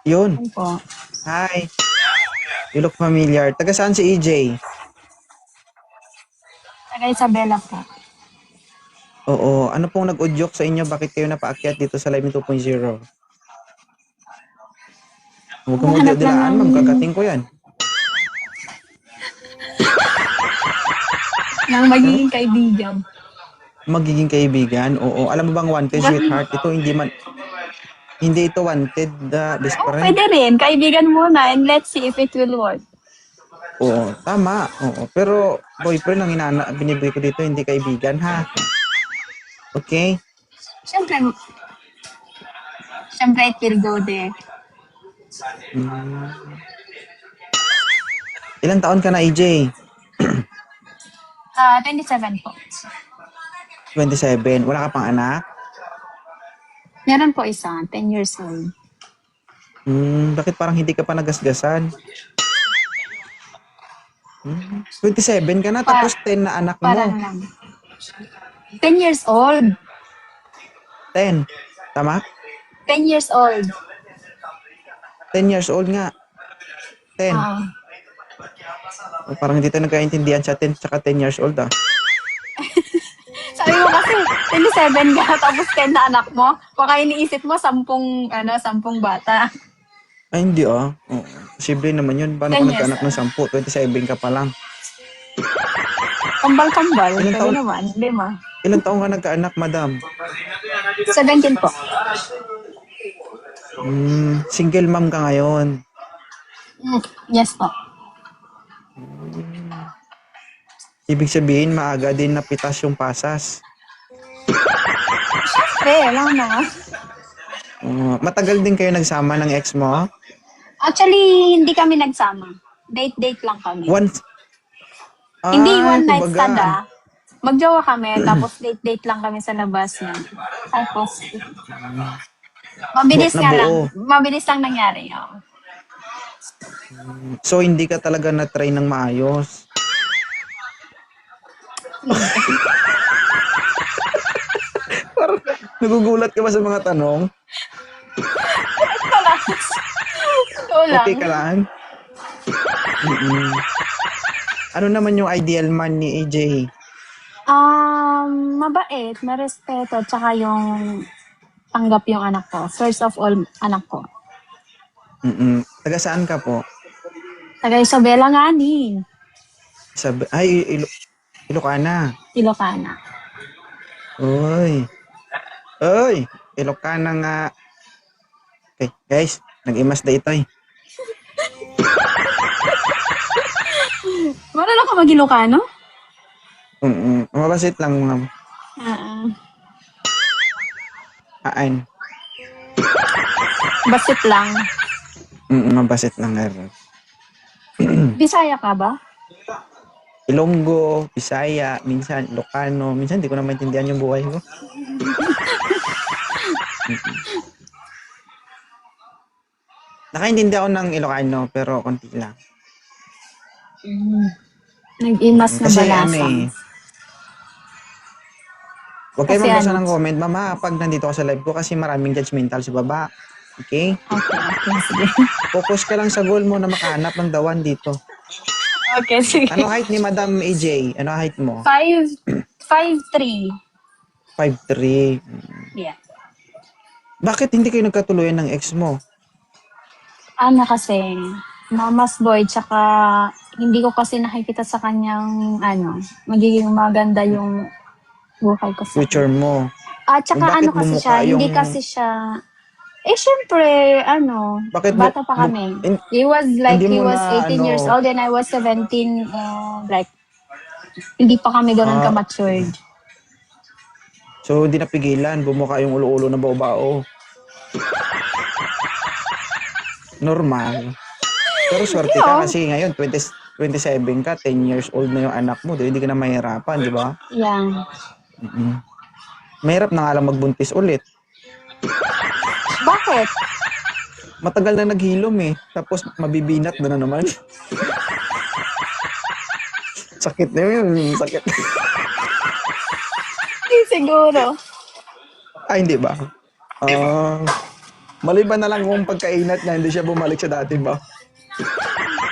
Yun. Ano po? Hi. You look familiar. Taga saan si EJ? Taga Isabela po. Oo. Ano pong nag-udyok sa inyo? Bakit kayo napaakyat dito sa Live 2.0? Huwag mo Naghahanap lang dilaan, ng... ma'am. Kagating ko yan. ng magiging kaibigan. Magiging kaibigan? Oo. Alam mo bang wanted, sweetheart? Ito hindi ito wanted, best Oh, friend. pwede rin. Kaibigan muna and let's see if it will work. Oo. Tama. Oo. Pero boyfriend ang binibigay ko dito, hindi kaibigan, ha? Okay? Siyempre, siyempre it will go there. Hmm. Ilang taon ka na, EJ? 27 po. 27. Wala ka pang anak? Meron po isa, 10 years old. Bakit parang hindi ka pa nagasgasan? 27 ka na, tapos 10 na anak Parang mo. lang. 10 years old. 10. Tama? 10 years old. 10 years old nga. 10. Parang hindi tayo nagkaintindihan sa 10 tsaka 10 years old, ah. Sabi mo kasi, 27 ka, tapos 10 na anak mo. Baka iniisip mo, 10 bata. Ay, hindi, ah. Oo. Posible naman yun. Paano 10 ka years, nagkaanak ng 10? 27 ka pa lang. Kambal-kambal. Ilang Pwede taon, naman, di ba? ilang taon ka nagkaanak, madam? 17 po. Single mom ka ngayon. Yes po. Ibig sabihin, maaga din napitas yung pasas. Lang na. Matagal din kayo nagsama ng ex mo? Actually, hindi kami nagsama. Date-date lang kami. Once? Hindi one night kumbaga, stand Magjowa kami, tapos date-date lang kami sa labas niya. Tapos, mabilis nga lang. nabuo. Mabilis lang nangyari. Oh. So, hindi ka talaga na-try ng maayos? Parang nagugulat ka ba sa mga tanong? Ito lang. Okay ka lang? Ano naman yung ideal man ni AJ? Mabait, marespeto, tsaka yung tanggap yung anak ko. First of all, anak ko. Taga saan ka po? Taga Isabela nga ni. Ilocana. Ilocana. Uy, Ilocana nga. Okay, guys, nag-imas da ito eh. Marunong ka mag-Ilocano? Mabasit lang, ma'am. Aan. Basit lang. Mabasit lang. Bisaya ka ba? Ilonggo, Bisaya, minsan Ilocano, minsan hindi ko na maintindihan yung buhay ko. Nakaintindi ako ng Ilocano, pero konti lang. Nag-imas na Kasi balasa. Huwag kayo magbasa ng comment, mama, pag nandito ako sa live ko kasi maraming judgmental sa baba. Okay? Okay, sige. Focus ka lang sa goal mo na makahanap ng dawan dito. Okay, sige. Ano height ni Madam AJ? Ano height mo? 5'3". 5'3". Yeah. Bakit hindi kayo nagkatuluyan ng ex mo? Kasi, mama's boy, tsaka hindi ko kasi nakikita sa kanyang, magiging maganda yung buhay ko sa Future mo. Tsaka kasi siya, hindi kasi siya, syempre, Bakit bata pa kami. He was 18 years old and I was 17, hindi pa kami ganun ka-matured. So, hindi napigilan, bumuka yung ulo-ulo na bao-bao. Normal. Pero swerte ka kasi ngayon, 27 ka, 10 years old na yung anak mo, hindi ka na mahirapan, di ba? Yeah. Mahirap na nga lang magbuntis ulit. Bakit? Matagal na naghilom eh. Tapos mabibinat na naman. Sakit na yun. Sakit. Siguro. Hindi ba? Maliban na lang kung pagkainat niya, hindi siya bumalik sa dati ba?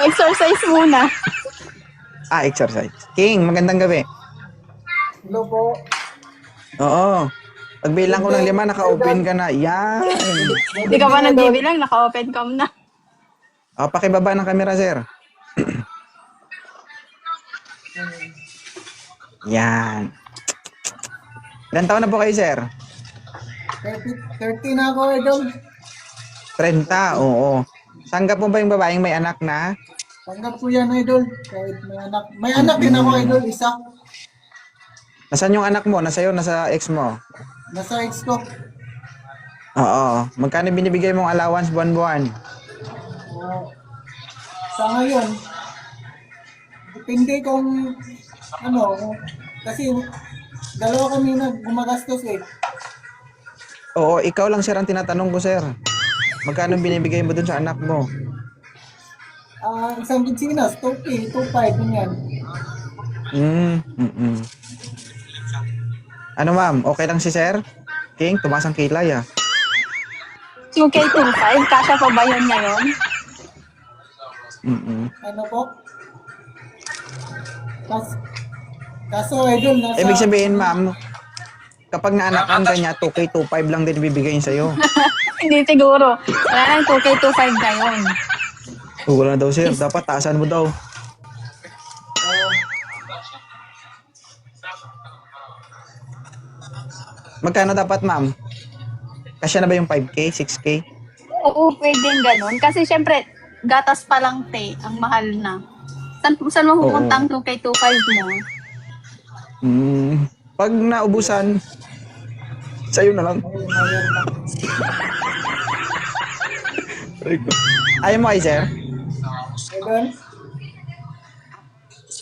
Exercise muna. Exercise. King, magandang gabi. Hello po. Oo. Pagbilang ko ng 5, naka-open ka na. Yan. Hindi ka pa nagbibilang, naka-open cam na. Pakibaba ng camera, sir. Yan. Ilan taon na po kayo, sir? 30 na ako, idol. 30, oo. Tanggap mo ba yung babaeng may anak na? Tanggap ko yan, idol. Kahit may anak. May anak din ako, idol. Isa. Nasaan yung anak mo? Nasa'yo? Nasa ex mo? Nasa ex ko. Oo. Magkano binibigay mong allowance buwan-buwan? Sa ngayon, depende kung kasi dalawa kami na gumagastos eh. Oo, ikaw lang, sir, ang tinatanong ko, sir. Magkano binibigay mo dun sa anak mo? Isang Gitsinas, 2K, 2.5, ganyan. Ano, ma'am? Okay lang si sir? King, tumaas ang kilay, 2K25, kasya pa ba yun ngayon? Ano po? Kaso, idol, nasa... Ibig sabihin, ma'am, kapag naanakan ka niya, 2K, 2.5 lang din bibigay sa'yo. Hindi siguro. Wala nang 2K25 ngayon. Wala daw, sir. Dapat taasan mo daw. Magkano dapat, ma'am? Kasya na ba yung 5K, 6K? Oo, pwedeng ganun. Kasi syempre, gatas pa lang ang mahal na. Saan mo pupunta ang 2K25 mo? Pag naubusan, sa'yo na lang. Ayaw mo, sir? Idol?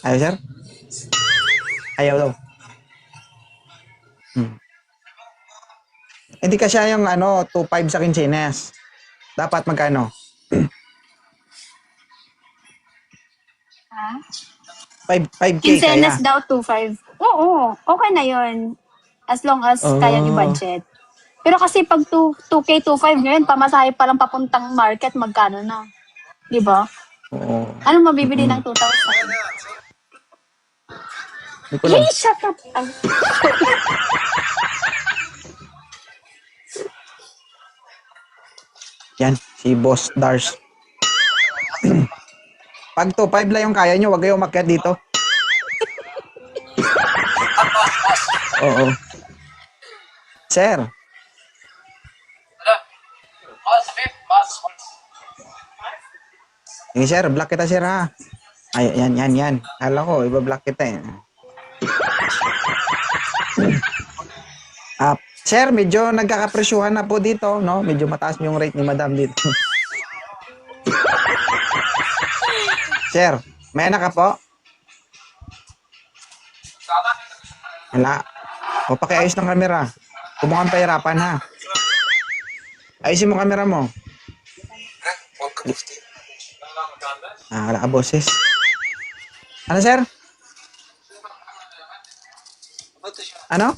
Ayaw, sir? Ayaw daw. Hindi kasi yung 2.5 sa kinsinas. Dapat magkano? Ha? 5K Quincenas kaya. daw 2.5. Oo, okay na yon. As long as kaya ni budget. Pero kasi pag 2K25 ngayon, pamasahe pa lang papuntang market, magkano na? Di ba? Oo. Ano mabibili ng 2,000? Hindi ko lang. Hey, shut up! Yan, si Boss Dars. Pag 2.5 lang yung kaya nyo, wag kayo umakyat dito. Oo. Sir. Sir, block kita, sir, ha? Ay, yan. Kala ko, iba-block kita, eh. Sir, medyo nagkakapresyuhan na po dito, no? Medyo mataas yung rate ni madam dito. Sir, may anak ka po? Wala. O, pakiayos ng camera. Kumukhang pahirapan, ha? Ayusin mo camera mo. Wala ka boses. Ano, sir? Ano?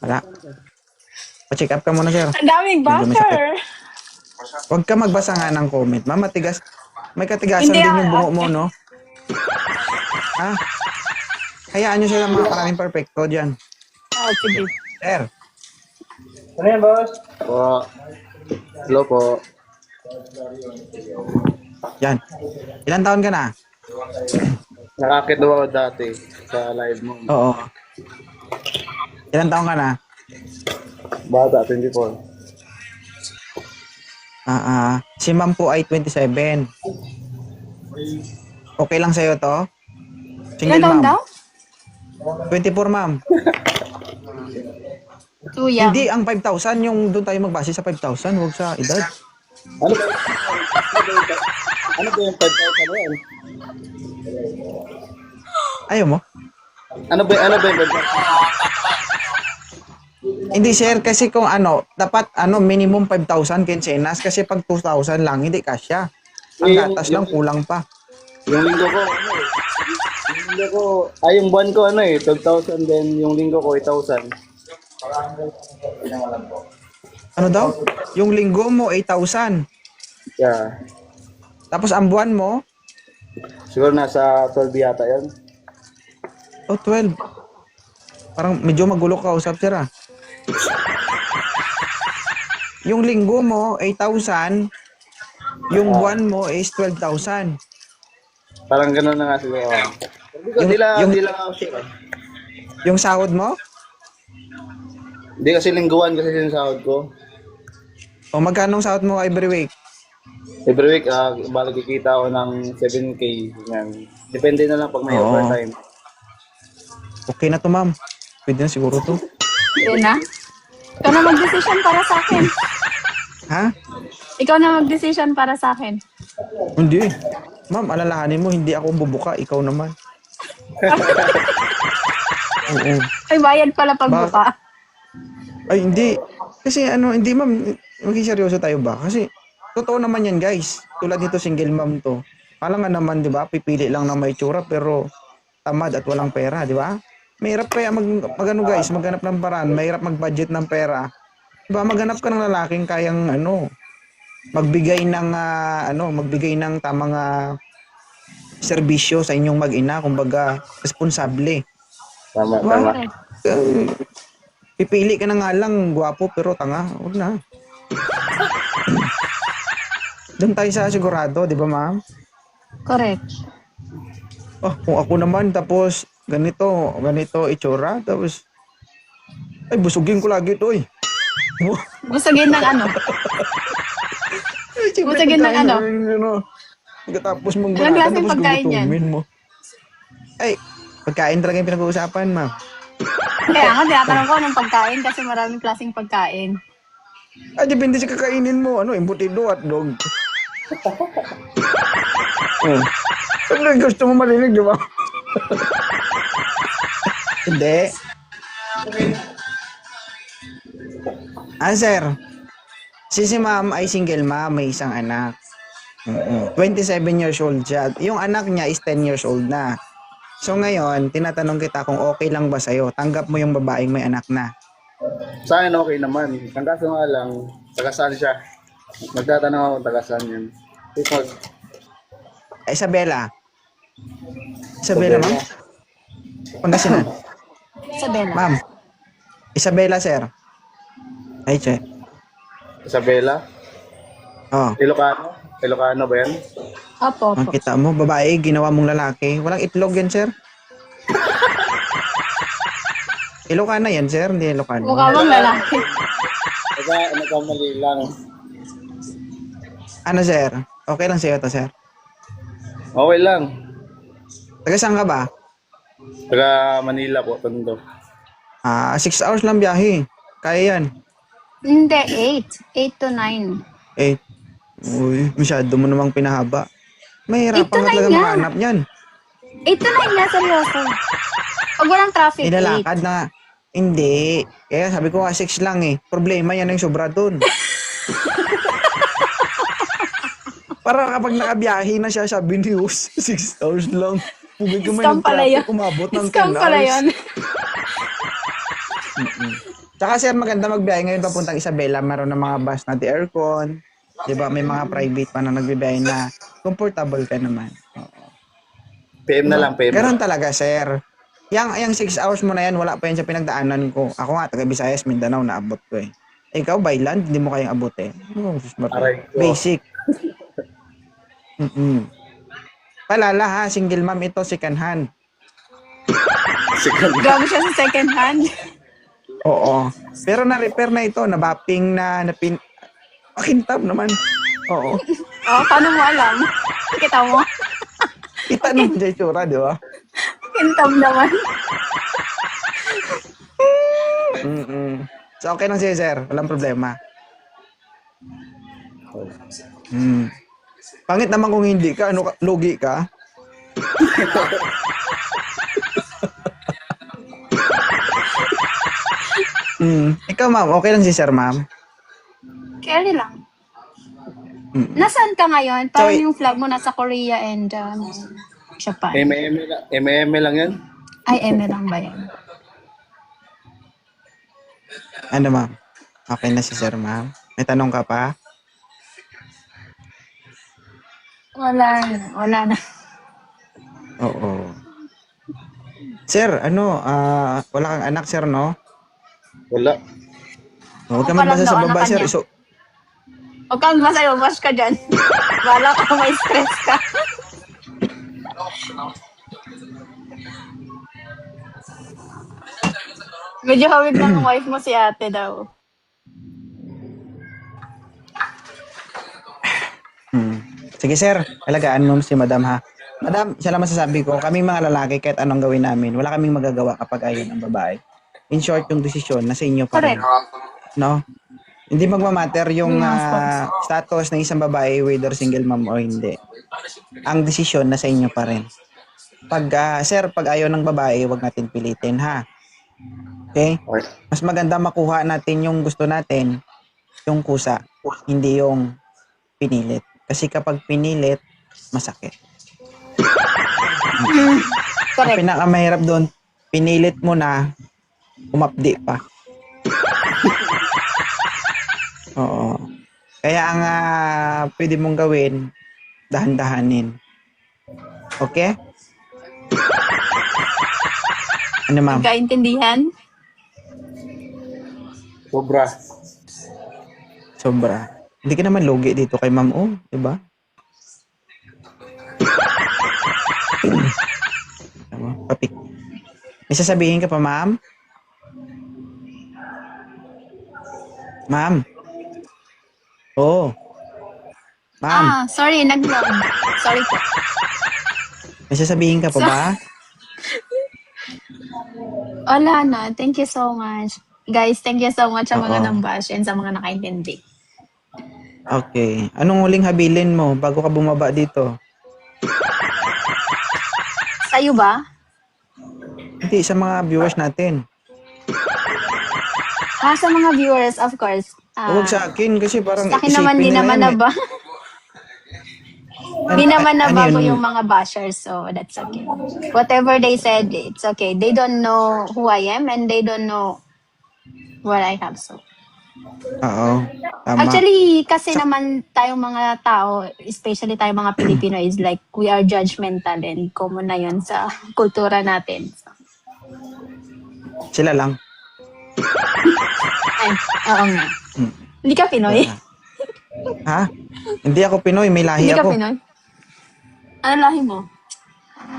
Wala. Pa-check up ka muna, sir. Ang daming Medyo may backer. Huwag ka magbasa nga ng comment. Matigas. May katigasan Hindi, din yung bungo mo, no? Hayaan nyo sila mga maraming perfecto dyan. Sige. Sir. Ano yan, boss? Po. Hello po. Yan. Ilan taon ka na? Nakakita ako dati sa live mo. Oo. Ilan taon ka na? Bata, 24. Si ma'am po ay 27. Okay lang sa'yo to? Single Ilan taon ma'am? daw? 24, ma'am. Too young. Hindi, ang 5,000, yung doon tayo magbase sa 5,000, huwag sa edad. Ano ba? Ano ba yung 5,000 mo yan? Ayaw mo? Ano ba yung 5,000? Hindi, sir, kasi kung dapat minimum 5,000 kinsenas kasi pag 2,000 lang, hindi kasya. Ang gatas lang, kulang pa. Yung linggo ko, yung buwan ko 12,000, then yung linggo ko 8,000. Ano daw? Yung linggo mo, 8,000. Yeah. Tapos ang buwan mo, Siguro nasa 12 yata yan. 12. Parang medyo magulo ka usap, sir ah. Yung linggo mo, 8,000. Yung buwan mo is 12,000. Parang gano'n na nga siguro. Hindi lang ako sure. Yung sahod mo? Hindi kasi lingguan kasi sinasahod ko. O magkano ang sahod mo every week? Every week, bali kikita ako ng 7K. Yan. Depende na lang pag may Oo. overtime. Okay na to, ma'am. Pwede na siguro to. Yun na. Ikaw na mag-decision para sa akin. Ha? Ikaw na mag-decision para sa akin. Hindi. Ma'am, alalahanin mo, hindi ako bubuka. Ikaw naman. Oo. Ay, bayad pala pagbuka. Ay, hindi. Kasi hindi ma'am, maging seryoso tayo ba? Kasi, totoo naman yan guys. Tulad nito single mom to. Kala nga naman, di ba, pipili lang ng may tsura pero tamad at walang pera, di ba? Mahirap kaya guys, maghanap ng paraan, mahirap mag-budget ng pera. Di ba, maghanap ka ng lalaking kayang magbigay ng tamang serbisyo sa inyong mag-ina, kumbaga, responsable. Tama, Diba? tama. Pipili ka na nga lang, gwapo pero tanga. Huwag na. Doon tayo sa sigurado, di ba ma'am? Correct. Kung ako naman, tapos ganito itsura, tapos ay busugin ko lagi ito eh. Busugin ng ano? Busugin ng ano? Pagkatapos mong Anong banatan, klaseng tapos pagkain yan? gugutumin mo. Ay, pagkain talaga yung pinag-uusapan, ma'am. Kaya nga, tinatanong ko anong pagkain kasi maraming klaseng pagkain. Ay, depende sa kakainin mo. Embutido at dog. Ano gusto mo marinig, di ba? Hindi. Sir. Si ma'am ay single ma'am, may isang anak. 27 years old siya. Yung anak niya is 10 years old na. So ngayon, tinatanong kita kung okay lang ba sa'yo. Tanggap mo yung babaeng may anak na. Sa akin okay naman. Ang kaso nga lang, taga-saan siya? Magtatanong ako taga-saan yun. Isabela. Isabela, ma'am? Pangasinan. Isabela. Ma'am. Isabela, sir. Ay, che. Isabela? Oh. Ilocano? Ilocano ba yan? Opo, Ang opo. kita mo, babae, ginawa mong lalaki. Walang itlog yan, sir. Ilocana yan, sir. Hindi Ilocano. Mukha bang lalaki? Nagkamali lang. Ano, sir? Okay lang sa'yo to, sir. Okay lang. Taga saan ka ba? Taga Manila po, Tondo. 6 hours lang biyahe. Kaya yan. Hindi, 8. 8 to 9. 8. Uy, masyado mo namang pinahaba. Mahirapan Ito ka na talaga yan. makahanap niyan. 8 to 9 na, seryoso. Pag walang traffic, 8. Nilalakad na. Hindi. Kaya sabi ko 6 lang eh. Problema yan yung sobra dun. Para kapag nakabiyahe na siya, sabi ni Hus, 6 hours lang. Pugay ka may Scam pala yun. traffic, umabot ng 10 Scam hours. pala yun. Tsaka sir, maganda magbiyahe ngayon papuntang Isabela. Meron ng mga bus na aircon. Diba? May mga private pa na nagbibiyahe na comfortable ka naman. PM na lang, PM na Ganun lang. talaga, sir. Yang 6 hours mo na yan, wala pa yan sa pinagdaanan ko. Ako nga, taga Visayas, Mindanao, naabot ko eh. Ikaw, by land, hindi mo kayang abutin. Aray ko. Basic. Palala ha, single mom ito, second hand. Grabe siya sa second hand. Oo. Pero na-repair na ito, nabapping na, makintab naman. Oo. Oh, paano mo alam? Kita mo? Kita naman siya itsura, di ba? Kintab naman. So, okay lang siya, sir. Walang problema. Pangit naman kung hindi ka, lugi ka. Ikaw, ma'am, okay lang si sir, ma'am? Carry lang. Nasaan ka ngayon? Parang So, yung flag mo nasa Korea and Japan. MM lang yan? Ay, eme lang ba yan? Ano, ma'am? Okay na si sir, ma'am? May tanong ka pa? Wala na. Oo. Sir, wala kang anak, sir, no? Wala. Huwag ka Ako pa lang magbasa daw, sa anak baba, sir. kanya. Huwag kang masayo, bash ka dyan. Bala ka, may stress ka. Medyo hawig ng wife mo si ate daw. Sige, sir. Alagaan mo si madam, ha? Madam, siya lang masasabi ko, kami mga lalaki, kahit anong gawin namin, wala kaming magagawa kapag ayaw ng babae. In short, yung desisyon, nasa inyo pa rin. Correct. No? Hindi magmamatter yung Yun ang response. status ng isang babae, whether single mom o hindi. Ang desisyon, nasa inyo pa rin. Sir, pag ayaw ng babae, wag natin pilitin, ha? Okay? Okay. Mas maganda makuha natin yung gusto natin, yung kusa, hindi yung pinilit. Kasi kapag pinilit, masakit. Ang Correct. pinakamahirap doon, pinilit mo na, umapdi pa. Oo. Kaya ang pwede mong gawin, dahan-dahanin. Okay? Ano, ma'am? Kaintindihan? Sobra. Sobra. Hindi ka naman lugi dito kay ma'am, oh. Diba? Tama, papik. May sasabihin ka pa, ma'am? Ma'am? Oh. Ma'am, Sorry, nag-vlog. Sorry po. may sasabihin ka pa ba? Wala na. Thank you so much. Guys, thank you so much sa mga Oo. nang-bash and sa mga nakaintindi. Okay. Anong huling habilin mo bago ka bumaba dito? Sa'yo ba? Hindi, sa mga viewers natin. Sa mga viewers, of course. Huwag sa akin kasi parang Sa akin naman, di isipin naman nila yan, na ba? Di naman na ano bago yun? yung mga bashers, so that's okay. Whatever they said, it's okay. They don't know who I am and they don't know what I have, so. Oo. Tama. Actually, kasi naman tayong mga tao, especially tayong mga Pilipino, is like, we are judgmental and common na yun sa kultura natin. So, Sila lang. ay, oo nga. Hmm. Hindi ka Pinoy? Ha? Hindi ako Pinoy, may lahi Hindi ka ako. Pinoy? Ano lahi mo?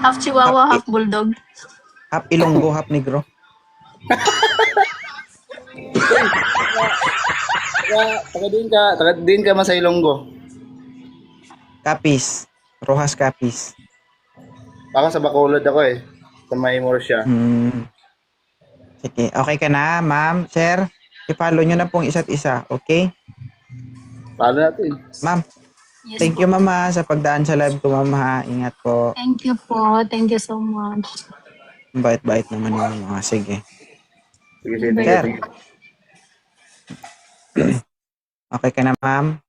Half Chihuahua, half Bulldog. Half Ilonggo, half Negro. Taga din ka man sa Ilonggo. Kapis. Rojas Kapis. Ako sa Bacolod ako eh. Sa may Murcia. Sige, okay ka na, ma'am, sir? I-follow nyo na pong isa't isa, okay? Paano natin? Ma'am, Yes thank po. you, mama, sa pagdaan sa live ko, ma'am, ha? Ingat po. Thank you po. Thank you so much. Ang bait-bait naman yung mga. Sige. Sige, sige. Sir. Okay ka na, ma'am?